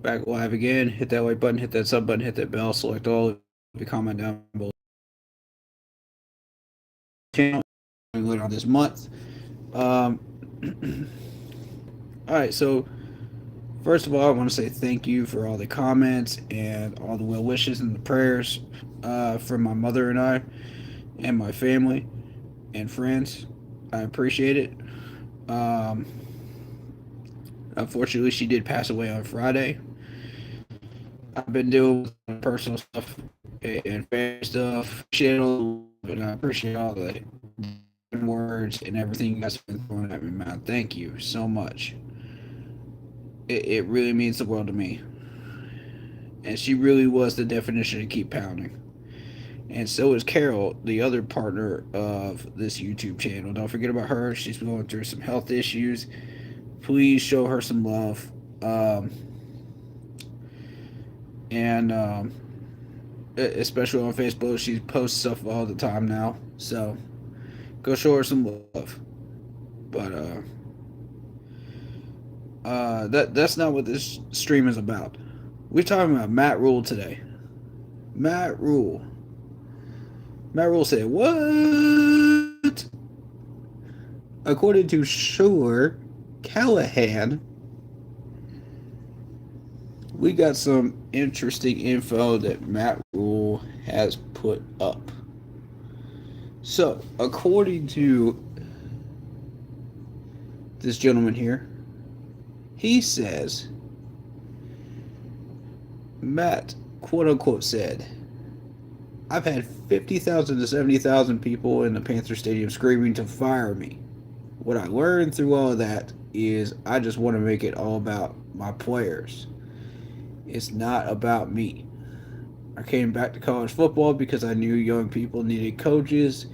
back live again. Hit that like button, hit that sub button, hit that bell, select all. Leave a comment down below. Channel later on this month. Um, all right, so first of all, I want to say thank you for all the comments and all the well wishes and the prayers from my mother and I and my family and friends. I appreciate it. Um, Unfortunately, she did pass away on Friday. I've been dealing with personal stuff and family stuff. Shit, and I appreciate all the words and everything you guys have been throwing at me, man. Thank you so much. It really means the world to me. And she really was the definition of keep pounding. And so is Carol, the other partner of this YouTube channel. Don't forget about her. She's going through some health issues. Please show her some love. And especially on Facebook, she posts stuff all the time now. So go show her some love. But that's not what this stream is about. We're talking about Matt Rhule today. Matt Rhule. Matt Rhule said, "What?" According to Sure Callahan, we got some interesting info that Matt Rhule has put up. So, according to this gentleman here, he says Matt, quote unquote, said, "I've had 50,000 to 70,000 people in the Panther Stadium screaming to fire me. What I learned through all of that is I just want to make it all about my players. It's not about me. I came back to college football because I knew young people needed coaches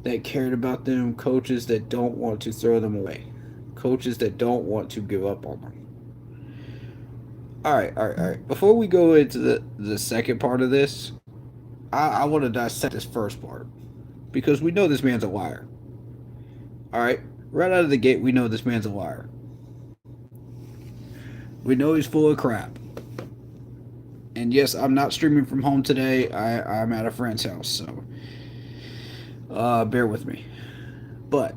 that cared about them, coaches that don't want to throw them away, coaches that don't want to give up on them." All right. Before we go into the second part of this, I want to dissect this first part because we know this man's a liar. All right, right out of the gate, we know this man's a liar. We know he's full of crap. And yes, I'm not streaming from home today. I'm at a friend's house, so bear with me. But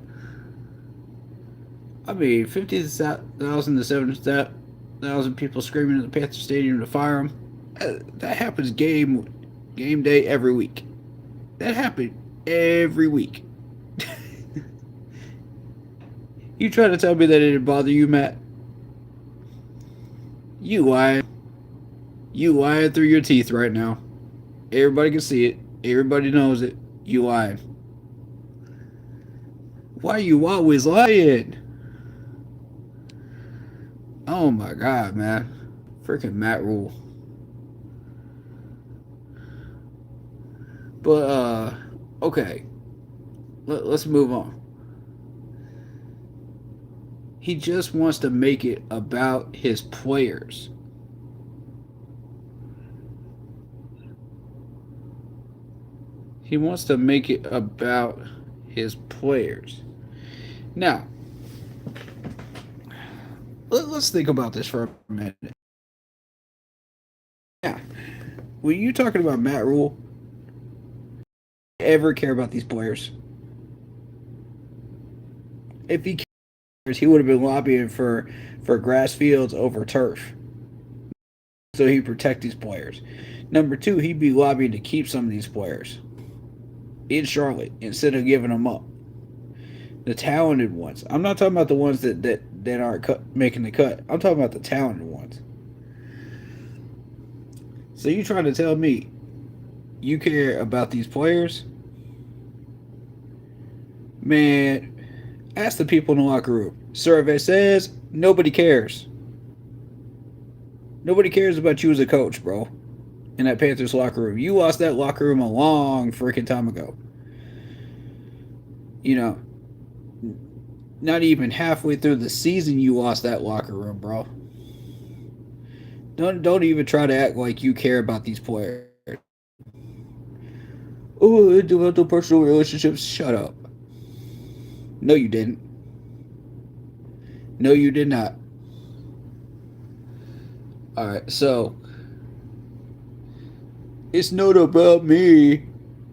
I mean, 50,000 to 7,000 people screaming in the Panther Stadium to fire him. That happens game day every week. That happened every week. You trying to tell me that it didn't bother you, Matt? You lying. You lying through your teeth right now. Everybody can see it. Everybody knows it. You lying. Why are you always lying? Oh my god, man. Freaking Matt Rhule. But okay. Let's move on. He just wants to make it about his players. He wants to make it about his players. Now, let's think about this for a minute. Yeah, when you talking about Matt Rhule, ever care about these players? If he cares, he would have been lobbying for grass fields over turf, so he protect these players. Number two, he'd be lobbying to keep some of these players in Charlotte instead of giving them up. The talented ones. I'm not talking about the ones that aren't making the cut. I'm talking about the talented ones. So you trying to tell me you care about these players? Man, ask the people in the locker room. Survey says nobody cares. Nobody cares about you as a coach, bro. In that Panthers locker room. You lost that locker room a long freaking time ago. You know, not even halfway through the season you lost that locker room, bro. Don't even try to act like you care about these players. Oh, develop personal relationships. Shut up. No, you didn't. No, you did not. All right, so it's not about me.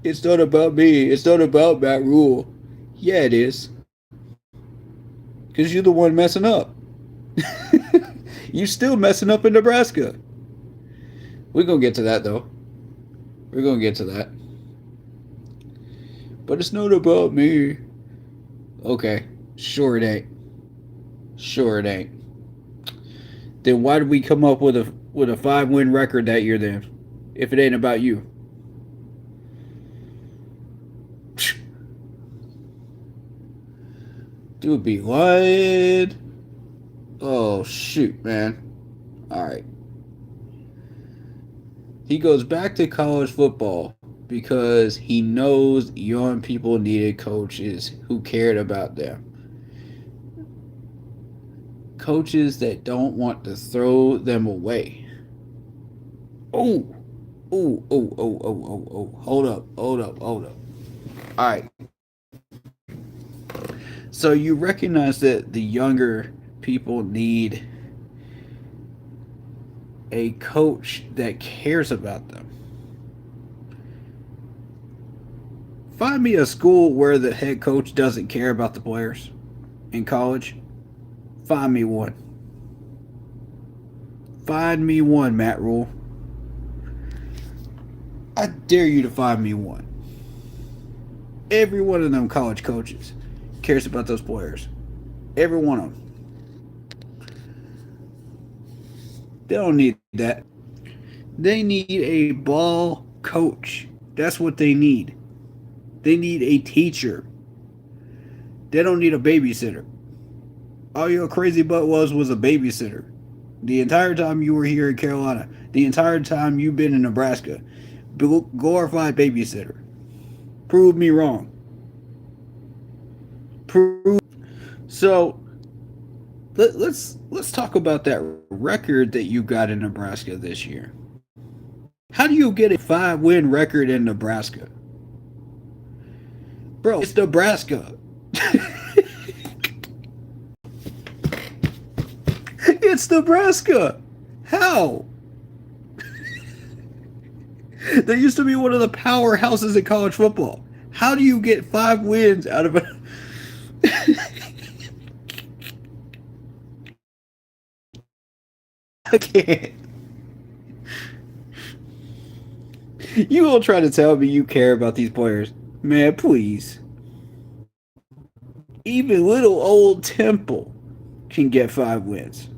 It's not about me. It's not about Matt Rule. Yeah, it is. Because you're the one messing up. You still messing up in Nebraska. We're going to get to that, though. We're going to get to that. But it's not about me. Okay. Sure it ain't. Sure it ain't. Then why did we come up with a 5-win record that year then? If it ain't about you. Dude be lying. Oh shoot, man. Alright. He goes back to college football because he knows young people needed coaches who cared about them. Coaches that don't want to throw them away. Oh, oh. Hold up. All right. So you recognize that the younger people need a coach that cares about them. Find me a school where the head coach doesn't care about the players in college. Find me one. Find me one, Matt Rhule. I dare you to find me one. Every one of them college coaches cares about those players. Every one of them. They don't need that. They need a ball coach. That's what they need. They need a teacher. They don't need a babysitter. All your crazy butt was a babysitter. The entire time you were here in Carolina. The entire time you've been in Nebraska. Glorified babysitter. Prove me wrong. Prove. So let's talk about that record that you got in Nebraska this year. How do you get a 5-win record in Nebraska? Bro, it's Nebraska. It's Nebraska. How? They used to be one of the powerhouses in college football. How do you get 5 wins out of it? I can't. You gonna try to tell me you care about these players? Man, please. Even little old Temple can get 5 wins.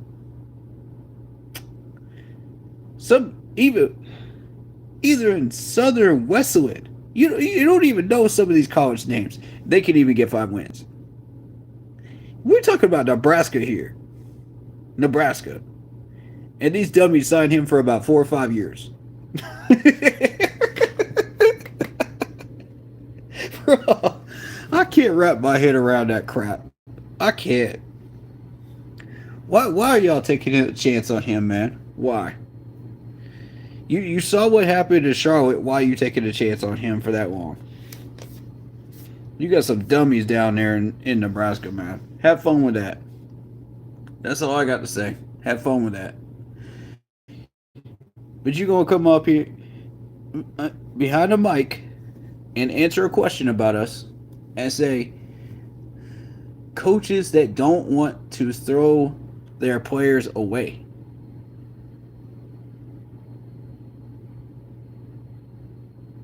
Some even either in Southern Wesleyan. You don't even know some of these college names. They can even get 5 wins. We're talking about Nebraska here. Nebraska. And these dummies signed him for about 4 or 5 years. Bro, I can't wrap my head around that crap. I can't. Why are y'all taking a chance on him, man? Why? You saw what happened to Charlotte. Why are you taking a chance on him for that long? You got some dummies down there in Nebraska, man. Have fun with that. That's all I got to say. Have fun with that. But you gonna come up here behind the mic and answer a question about us and say coaches that don't want to throw their players away.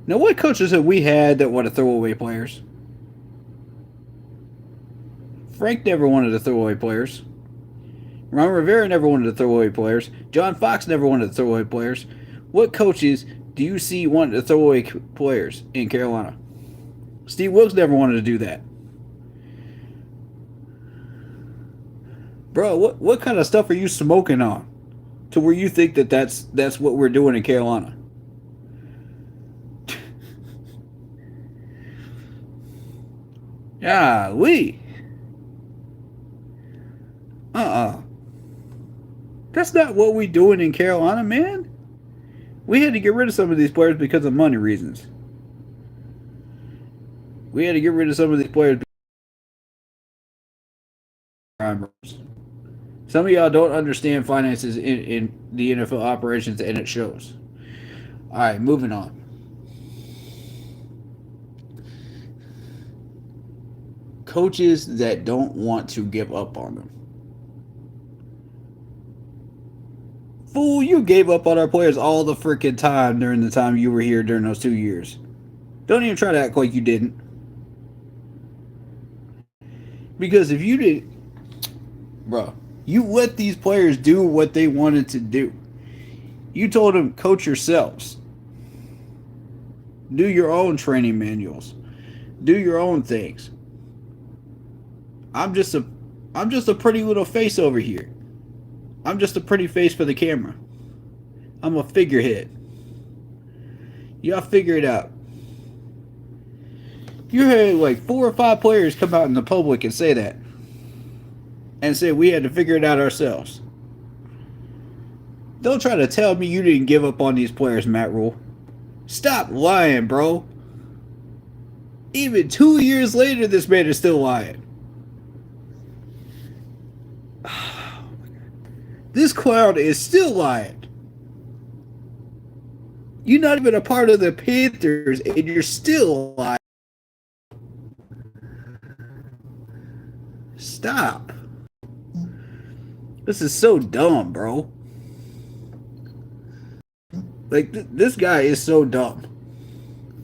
Now, what coaches have we had that want to throw away players? Frank never wanted to throw away players. Ron Rivera never wanted to throw away players. John Fox never wanted to throw away players. What coaches do you see wanting to throw away players in Carolina? Steve Wilkes never wanted to do that. Bro, what kind of stuff are you smoking on to where you think that's what we're doing in Carolina? Golly. That's not what we doing in Carolina, man. We had to get rid of some of these players because of money reasons. We had to get rid of some of these players because of crime. Some of y'all don't understand finances in the NFL operations, and it shows. All right, moving on. Coaches that don't want to give up on them. Fool, you gave up on our players all the freaking time during the time you were here during those 2 years. Don't even try to act like you didn't. Because if you did, bro, you let these players do what they wanted to do. You told them, coach yourselves. Do your own training manuals. Do your own things. I'm just a I'm just a pretty little face over here. I'm just a pretty face for the camera. I'm a figurehead. Y'all figure it out. You had like 4 or 5 players come out in the public and say that. And say we had to figure it out ourselves. Don't try to tell me you didn't give up on these players, Matt Rhule. Stop lying, bro. Even 2 years later, this man is still lying. This clown is still lying. You're not even a part of the Panthers, and you're still lying. Stop. This is so dumb, bro. Like, this guy is so dumb.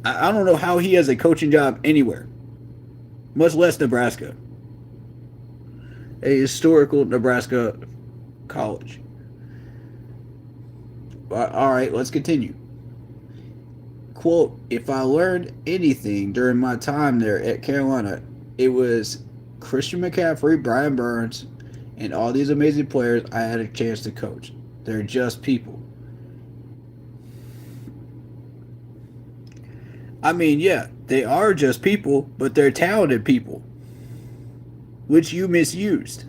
I don't know how he has a coaching job anywhere, much less Nebraska. A historical Nebraska college. All right, let's continue. Quote, if I learned anything during my time there at Carolina, it was Christian McCaffrey, Brian Burns, and all these amazing players I had a chance to coach. They're just people. I mean, yeah, they are just people, but they're talented people, which you misused.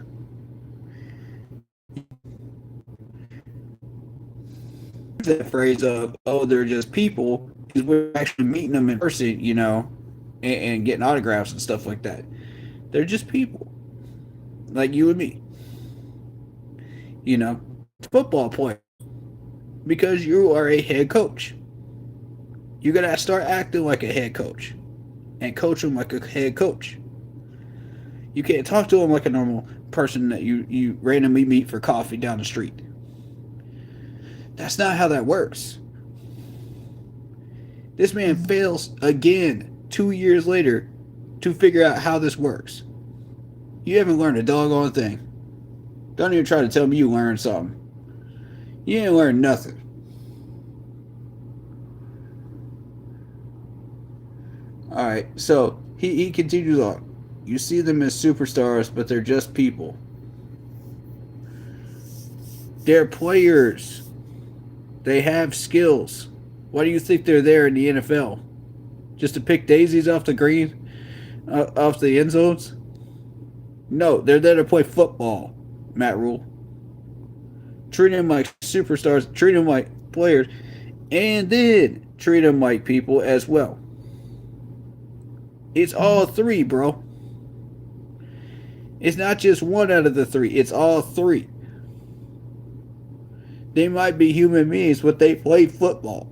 That phrase of, oh, they're just people, because we're actually meeting them in person, and getting autographs and stuff like that. They're just people, like you and me, football player, because you are a head coach. You gotta start acting like a head coach and coach them like a head coach. You can't talk to them like a normal person that you randomly meet for coffee down the street. That's not how that works. This man fails again 2 years later to figure out how this works. You haven't learned a doggone thing. Don't even try to tell me you learned something. You ain't learned nothing. Alright, so he continues on. You see them as superstars, but they're just people. They're players. They have skills. Why do you think they're there in the NFL? Just to pick daisies off the green? Off the end zones? No, they're there to play football, Matt Rhule. Treat them like superstars, treat them like players, and then treat them like people as well. It's all three, bro. It's not just one out of the three. It's all three. They might be human beings, but they play football.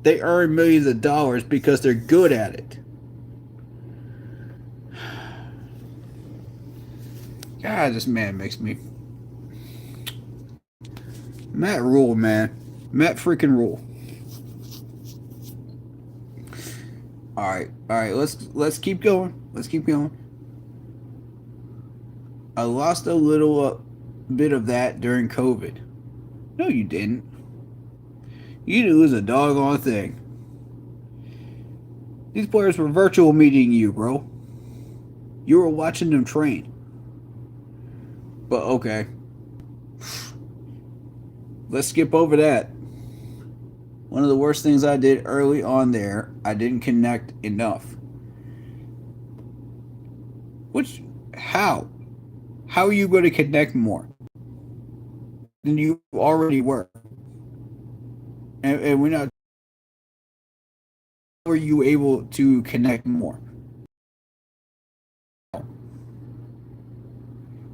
They earn millions of dollars because they're good at it. God, this man makes me... Matt Rhule, man. Matt freaking Rhule. All right. Let's keep going. Let's keep going. I lost a little bit of that during COVID. No, you didn't. You didn't lose a doggone thing. These players were virtual meeting you, bro. You were watching them train. But okay. Let's skip over that. One of the worst things I did early on there, I didn't connect enough. How? How are you going to connect more than you already were? And we're not... How are you able to connect more?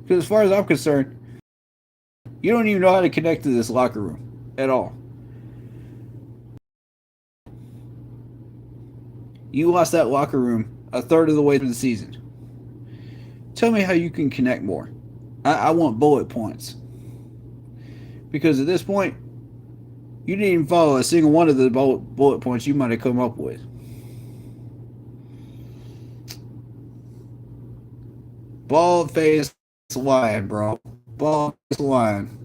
Because as far as I'm concerned, You don't even know how to connect to this locker room at all. You lost that locker room a third of the way through the season. Tell me how you can connect more. I want bullet points. Because at this point, you didn't even follow a single one of the bullet points you might have come up with. Bald faced lion, bro. Bald faced lion.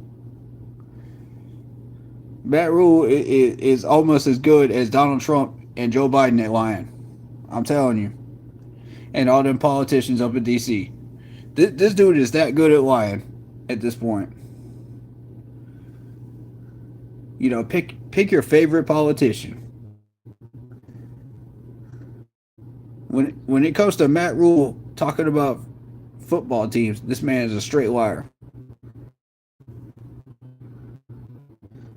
Matt Rhule is almost as good as Donald Trump and Joe Biden at lying. I'm telling you. And all them politicians up in D.C. This dude is that good at lying at this point. You know, pick your favorite politician. When it comes to Matt Rhule talking about football teams, this man is a straight liar.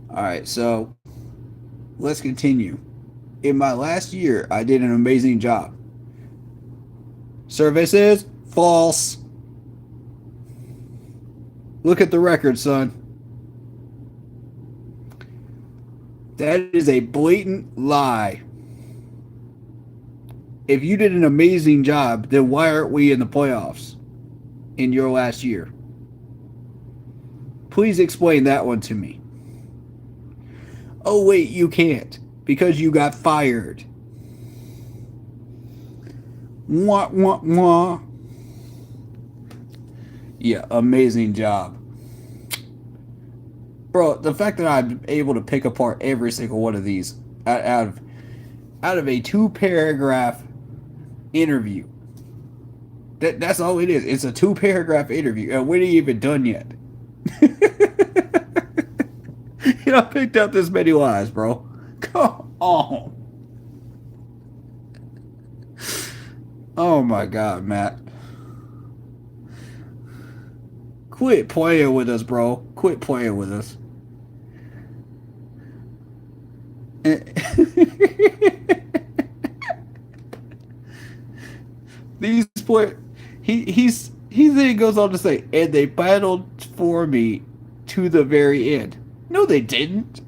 All right, so let's continue. In my last year, I did an amazing job. Survey says false. Look at the record, son. That is a blatant lie. If you did an amazing job, then why aren't we in the playoffs in your last year? Please explain that one to me. Oh, wait, you can't because you got fired. Wah, wah, wah. Yeah, amazing job. Bro, the fact that I'm able to pick apart every single one of these out of a 2-paragraph interview. That's all it is. It's a 2-paragraph interview, and we ain't even done yet. You know, I picked up this many lies, bro. Come on. Oh my God, Matt. Quit playing with us, bro. Quit playing with us. These players, he then goes on to say, and they battled for me to the very end. No, they didn't.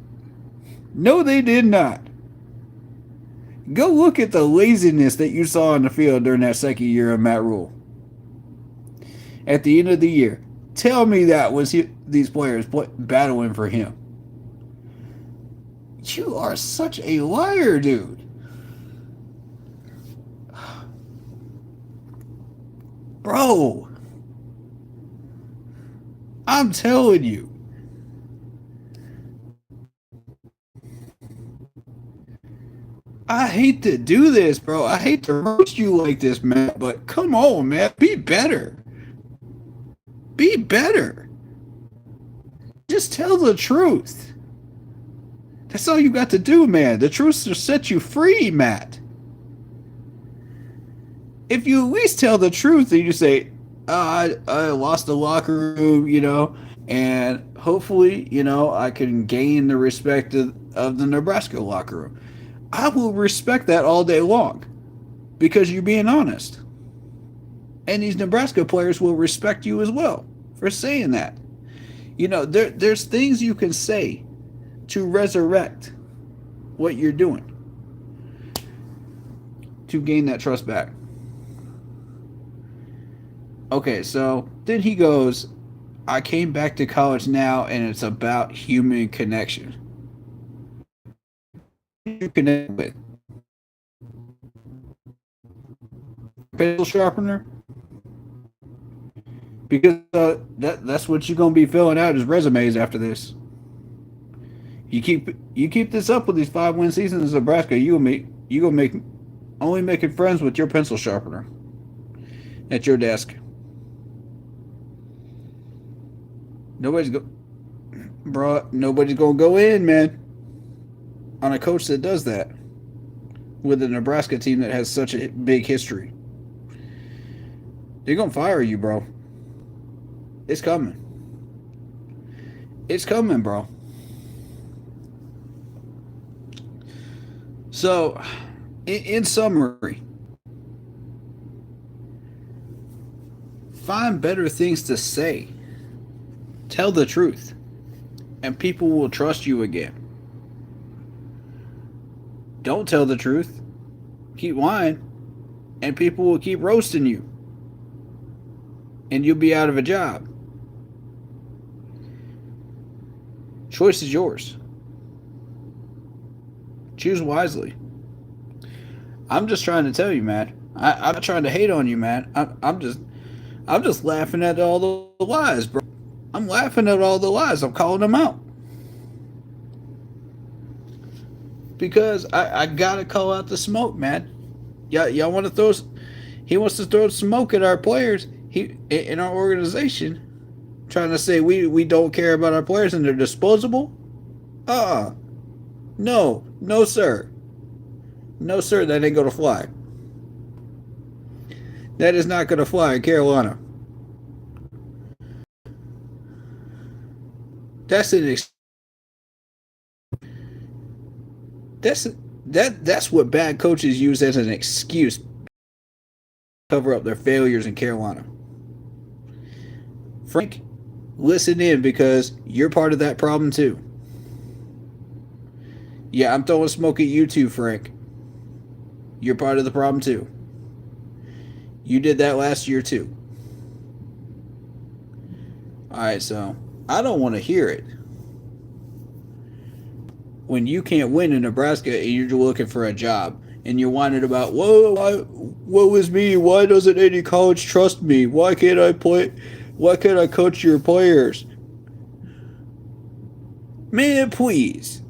No, they did not. Go look at the laziness that you saw on the field during that second year of Matt Rhule. At the end of the year, tell me that was these players battling for him. You are such a liar, dude. Bro, I'm telling you. I hate to do this, bro. I hate to roast you like this, man. But come on, man. Be better. Be better. Just tell the truth. That's all you got to do, man. The truth will set you free, Matt. If you at least tell the truth and you say, I lost the locker room, you know, and hopefully, you know, I can gain the respect of the Nebraska locker room. I will respect that all day long because you're being honest. And these Nebraska players will respect you as well for saying that. You know, there's things you can say to resurrect what you're doing to gain that trust back. Okay, so then he goes, I came back to college now and it's about human connection. You connect with pencil sharpener because that's what you're gonna be filling out as resumes after this. You keep this up with these 5-win seasons in Nebraska, you gonna make only making friends with your pencil sharpener at your desk. Nobody's gonna go in, man, on a coach that does that with a Nebraska team that has such a big history. They're gonna fire you, bro. It's coming. It's coming, bro. So, in summary, find better things to say. Tell the truth. and people will trust you again. Don't tell the truth. Keep lying, and people will keep roasting you, and you'll be out of a job. Choice is yours. Choose wisely. I'm just trying to tell you, man. I'm not trying to hate on you, man. I'm just laughing at all the lies, bro. I'm laughing at all the lies. I'm calling them out because I gotta call out the smoke, man. Y'all want to throw? He wants to throw smoke at our players. He in our organization, trying to say we don't care about our players and they're disposable. No, no, sir. No, sir. That ain't gonna fly. That is not gonna fly in Carolina. That's an that's that's what bad coaches use as an excuse to cover up their failures in Carolina. Frank, listen in because you're part of that problem too. Yeah, I'm throwing smoke at you too, Frank. You're part of the problem too. You did that last year too. Alright, so I don't want to hear it. When you can't win in Nebraska and you're looking for a job and you're whining about, whoa, what was me? Why doesn't any college trust me? Why can't I play? Why can't I coach your players? Man, please.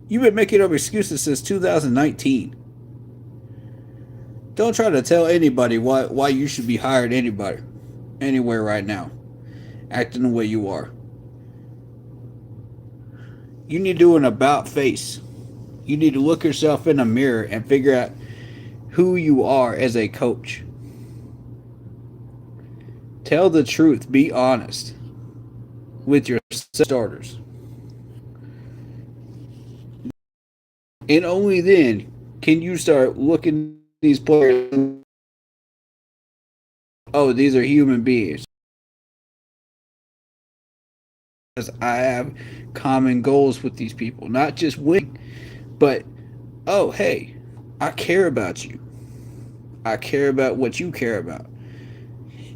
You've been making up excuses since 2019. Don't try to tell anybody why you should be hired anybody anywhere right now, acting the way you are. You need to do an about face. You need to look yourself in the mirror and figure out who you are as a coach. Tell the truth. Be honest with your starters. And only then can you start looking at these players. Oh, these are human beings. Because I have common goals with these people. Not just winning, but, oh, hey, I care about you. I care about what you care about.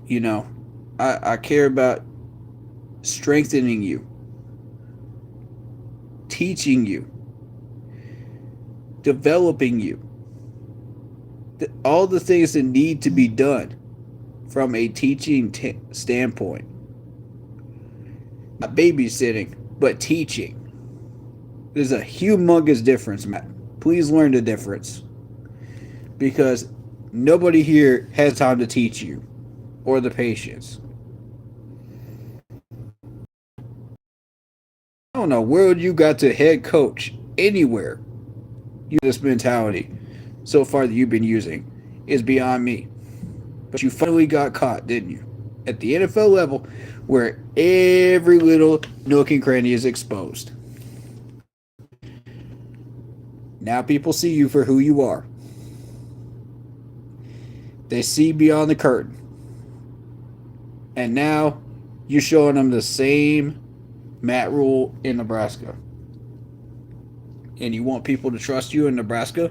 You know, I care about strengthening you, teaching you, developing you. All the things that need to be done from a teaching standpoint. Not babysitting, but teaching. There's a humongous difference, Matt. Please learn the difference. Because nobody here has time to teach you or the patience. I don't know where you got to head coach anywhere. This mentality so far that you've been using is beyond me. But you finally got caught, didn't you? At the NFL level, where every little nook and cranny is exposed. Now people see you for who you are. They see beyond the curtain. And now you're showing them the same Matt Rhule in Nebraska. And you want people to trust you in Nebraska?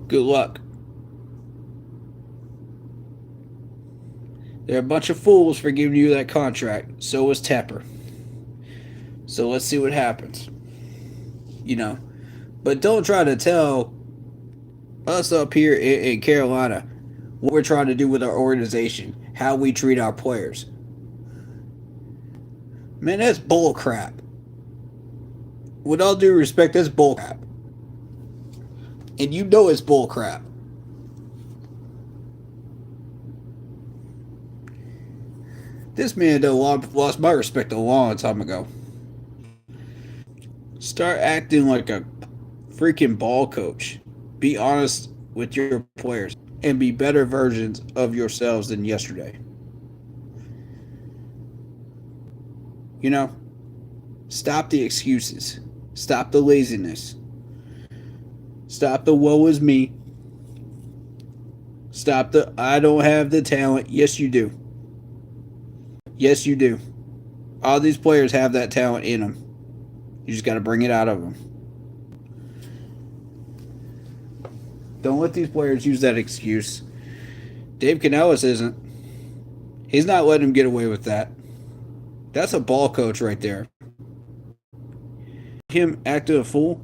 Good luck. They're a bunch of fools for giving you that contract. So was Tepper. So let's see what happens. You know. But don't try to tell us up here in Carolina what we're trying to do with our organization. How we treat our players. Man, that's bull crap. With all due respect, that's bull crap. And you know it's bull crap. This man though lost my respect a long time ago. Start acting like a freaking ball coach. Be honest with your players and be better versions of yourselves than yesterday. You know, stop the excuses. Stop the laziness. Stop the woe is me. Stop the I don't have the talent. Yes, you do. Yes, you do. All these players have that talent in them. You just got to bring it out of them. Don't let these players use that excuse. Dave Canellis isn't. He's not letting him get away with that. That's a ball coach right there. Him acting a fool.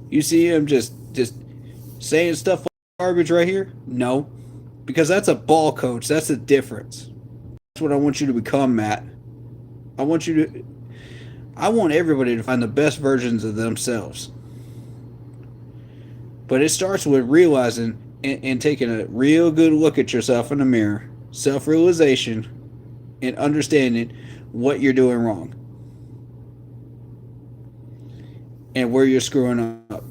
You see him just saying stuff like garbage right here? No. Because that's a ball coach. That's the difference. That's what I want you to become, Matt. I want everybody to find the best versions of themselves. But it starts with realizing and taking a real good look at yourself in the mirror, self-realization, and understanding what you're doing wrong and where you're screwing up.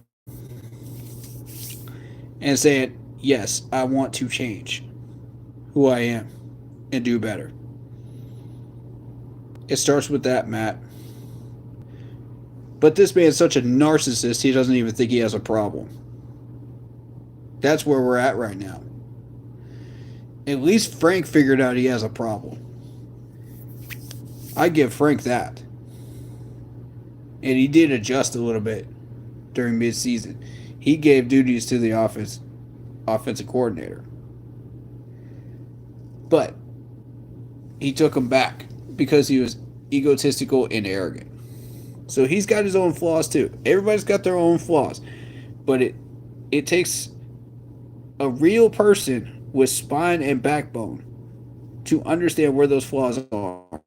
And saying, yes, I want to change who I am and do better. It starts with that, Matt. But this man's such a narcissist, he doesn't even think he has a problem. That's where we're at right now. At least Frank figured out he has a problem. I give Frank that. And he did adjust a little bit during midseason. He gave duties to the offensive coordinator. But he took him back because he was egotistical and arrogant. So he's got his own flaws too. Everybody's got their own flaws. But it takes a real person with spine and backbone to understand where those flaws are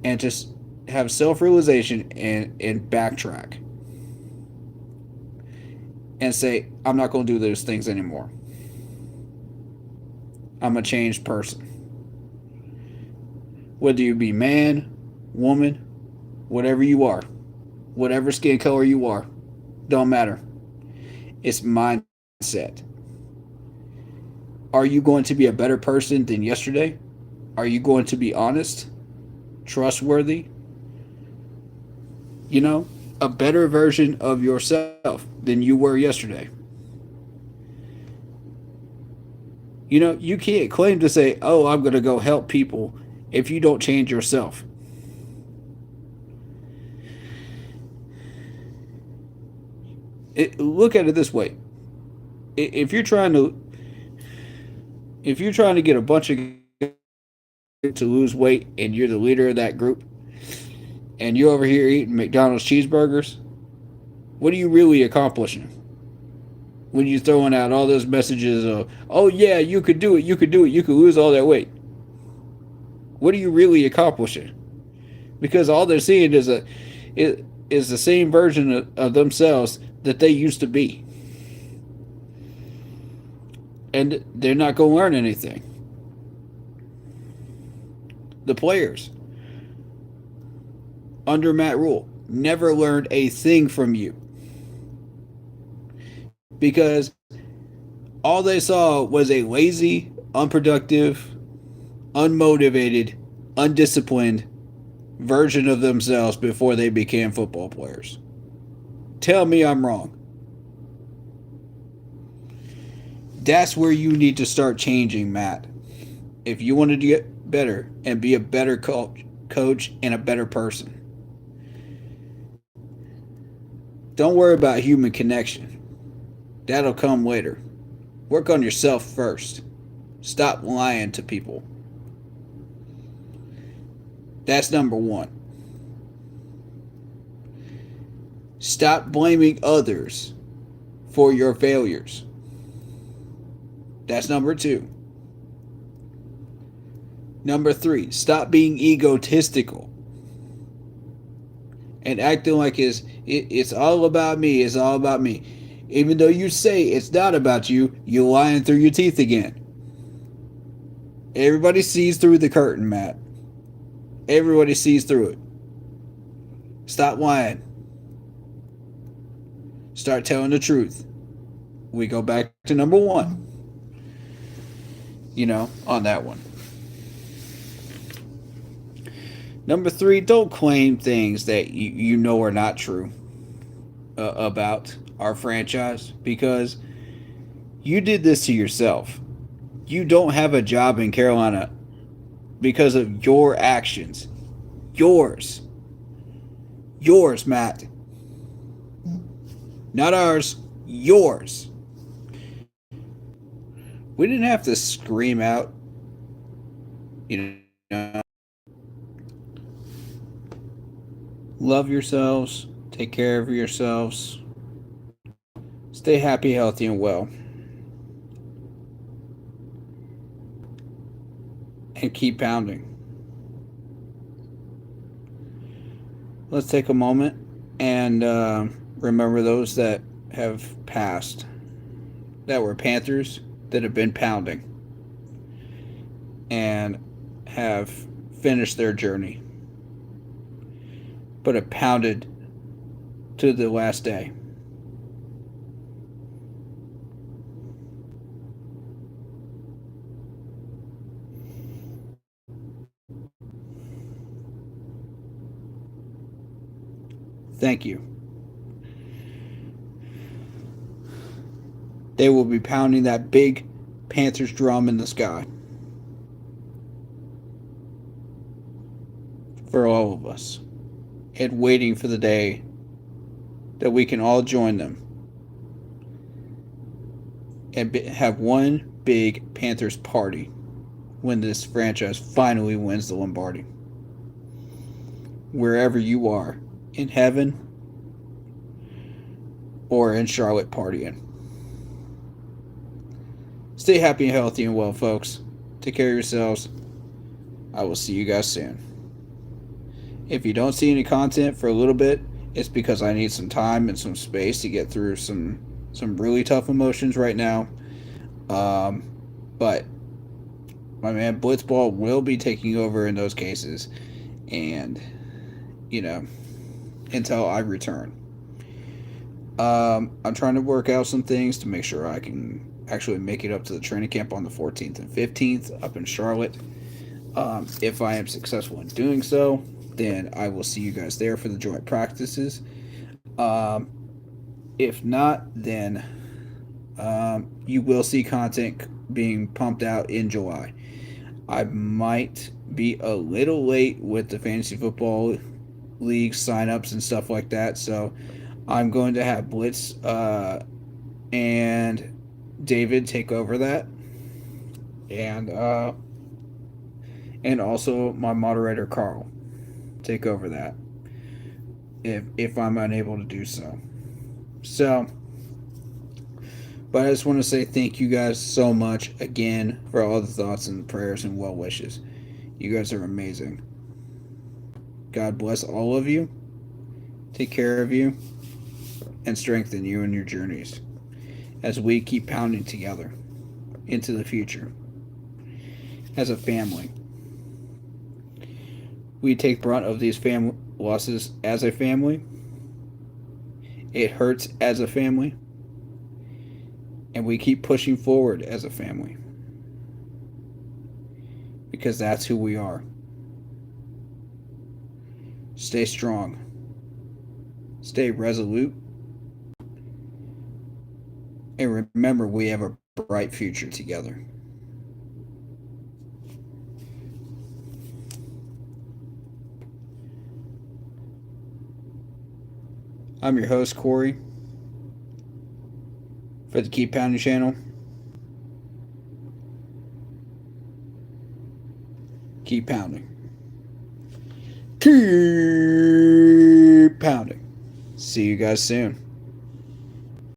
and just have self-realization and backtrack and say, I'm not going to do those things anymore. I'm a changed person. Whether you be man, woman, whatever you are, whatever skin color you are, don't matter. It's mindset. Are you going to be a better person than yesterday? Are you going to be honest, trustworthy? You know, a better version of yourself than you were yesterday. You know, you can't claim to say, oh, I'm going to go help people if you don't change yourself. Look at it this way. If you're trying to get a bunch of to lose weight and you're the leader of that group and you're over here eating McDonald's cheeseburgers, what are you really accomplishing? When you're throwing out all those messages of, oh yeah, you could do it, you could lose all that weight. What are you really accomplishing? Because all they're seeing is the same version of themselves that they used to be. And they're not going to learn anything. The players under Matt Rhule never learned a thing from you. Because all they saw was a lazy, unproductive, unmotivated, undisciplined version of themselves before they became football players. Tell me I'm wrong. That's where you need to start changing, Matt. If you want to get better and be a better coach and a better person. Don't worry about human connection. That'll come later. Work on yourself first. Stop lying to people. That's number one. Stop blaming others for your failures. That's number two. Number three, stop being egotistical and acting like it's all about me. It's all about me. Even though you say it's not about you, you're lying through your teeth again. Everybody sees through the curtain, Matt. Everybody sees through it. Stop lying. Start telling the truth. We go back to number one. You know, on that one. Number three, don't claim things that you know are not true about our franchise, because you did this to yourself. You don't have a job in Carolina because of your actions. Yours. Yours, Matt. Not ours. Yours. We didn't have to scream out, you know. Love yourselves. Take care of yourselves. Stay happy, healthy, and well. And keep pounding. Let's take a moment and remember those that have passed, that were Panthers that have been pounding and have finished their journey, but have pounded to the last day. Thank you. They will be pounding that big Panthers drum in the sky for all of us and waiting for the day that we can all join them and have one big Panthers party when this franchise finally wins the Lombardi. Wherever you are, in heaven or in Charlotte partying. Stay happy and healthy and well, folks. Take care of yourselves. I will see you guys soon. If you don't see any content for a little bit, it's because I need some time and some space to get through some really tough emotions right now. But my man Blitzball will be taking over in those cases, and until I return. I'm trying to work out some things to make sure I can actually make it up to the training camp on the 14th and 15th up in Charlotte. If I am successful in doing so, then I will see you guys there for the joint practices. If not, then you will see content being pumped out in July. I might be a little late with the fantasy football league signups and stuff like that, so I'm going to have Blitz and David take over that, and also my moderator Carl take over that if I'm unable to do so. So, but I just want to say thank you guys so much again for all the thoughts and prayers and well wishes. You guys are amazing. God bless all of you. Take care of you and strengthen you in your journeys as we keep pounding together into the future as a family. We take brunt of these losses as a family. It hurts as a family. And we keep pushing forward as a family. Because that's who we are. Stay strong. Stay resolute. And remember, we have a bright future together. I'm your host, Corey, for the Keep Pounding channel. Keep pounding. Keep pounding. See you guys soon.